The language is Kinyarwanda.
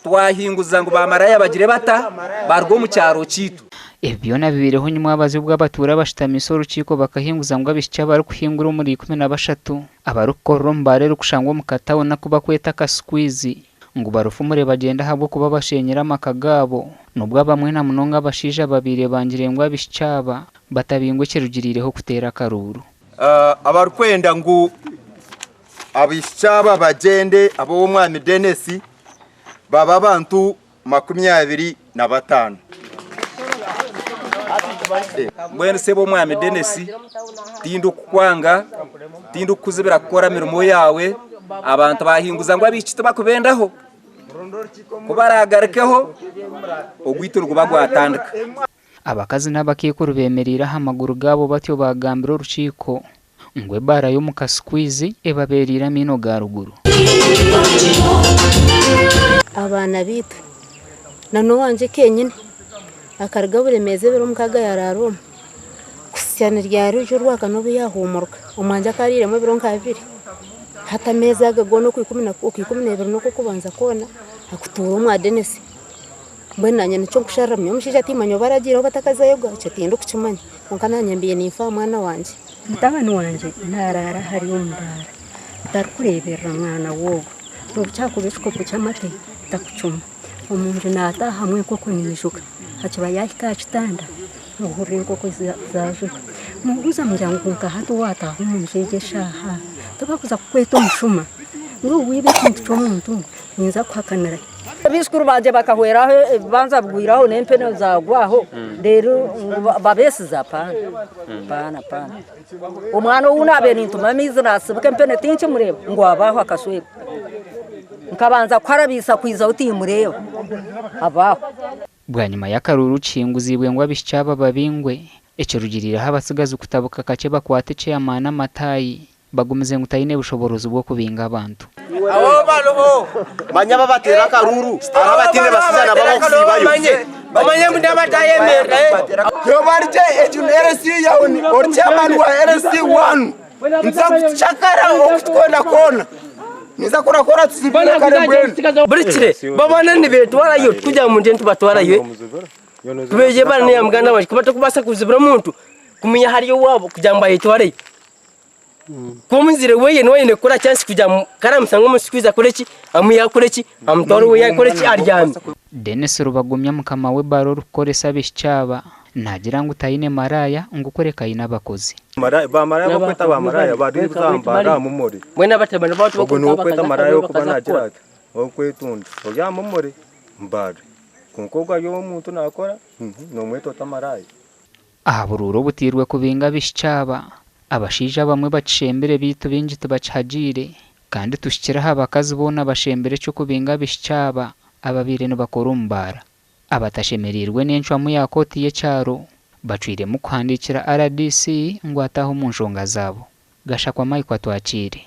twahinguza ngo bamaraya bagire bata barwo mu cyaro citu. Ebyo nabibireho nyuma abazi bw'abatura bashitamiso urukiko bakahinguza ngo abishya bari kuhingura muri 13 abarukoromba rero kushangwa mukatawo nakuba kweta kasqueeze ngo barufumure bagenda habwo kuba bashenyera amakagabo nubwo bamwe na munonga bashija babire bangirengwa bishyaba batabingukirugirireho kutera karuru. Abarukwenda ngo abishyaba bagende abo umwami Denesi baba bantu 25. Mbwene sebo umwami Denesi tindu kwanga tindu kuzibira gukora mirimo yawe abantu bahinguza ngo abicite bakubendaho kubaragarekeho ogwiturwa bagwatandika. Abakazi n'abakikuru bemerira hamaguru gabo batyo bagambira urukiko ngwe bara yo mukasqueeze ebaberira mino garuguru. Abana bitu nano wanje kenyine akargabure meze bero mukaga yararoma kusyana rya rujo rwaka no biyahumurka umwanje akariremo biro nkabiri hata meza gagono ku 12 no kubanza kona akutura umwa Denesi mbona nico kushara myomushije ati manyo baragira batakazayo gace tindu kucumanya onkana nyambiye nifa mwana wanje mutabani wanje narara hari umundara ndakurebera mwana wogo rucyakubishko kucyamate takucuma umuntu nata hamwe koko nimishuka hakiba yahika kitanda uhuri koko zaje muguza muryango nkahatu wata umunjeje shaha tabakuza kweta umushuma ngo wibe kintu cy'omuntu ninza kwakanira Biskuru baje bakahweraho banza bwiraho nempene zagwaho rero babesiza pana umwana unabe nintuma mizinasi bukempene tinchi mureba ngo abaho akasweka nkabanza kwarabisa kwiza uti mureba abaho bwa nyuma y'akaruru cinguzibwe ngo abishyaba babingwe ecerugirira habasigaza kutabuka kace bakwate chairman amatayi bagumize ngutayine bushoborozi bwo kubinga abantu. Abo baloho manyaba batera karuru arabatine basizana babo kusibayo Bamanye mudabataye mere yo barje ejun RC yawni or chairman wa RC 1 nza kuchakara okutkonda kona niza kora tusibana kare bwene burikire babana ni betu warayo kujya mu ndentu batwarayo tubeje bana ya mganda waje kubata kubasa kuzibura muntu kumenya hariyo wabo kujamba yitwarayo Kumuzire weye noyene kora chance kujya karamusango musikwiza kureki amuya kureki amutoro we yakoreki aryamye. Dennis Rubagumya mukama we baro rukoresa bishyaba nagira ngo utayine maraya ngukoreka inabakozi. Maraya bakweta bamaraya bari kuzambara mu muri. Mwena batemana bato bakweta maraya ko banagira ati okwetunda oya mu muri mbari kunkobwa yo muntu nakora no mweto tamaraya. Abururo butirwe kubinga bishyaba abashija bamwe bacembere bitu binjite bacagire kandi tushikiraho abakazi bona bashembere cyo kubinga bishyaba ababire no bakorumbara abatashemerirwe n'encwa mu yakoti ye cyaro bacwire mu kwandikira RDC ngo ataho mu njonga zabo gashakwa Mike twakire.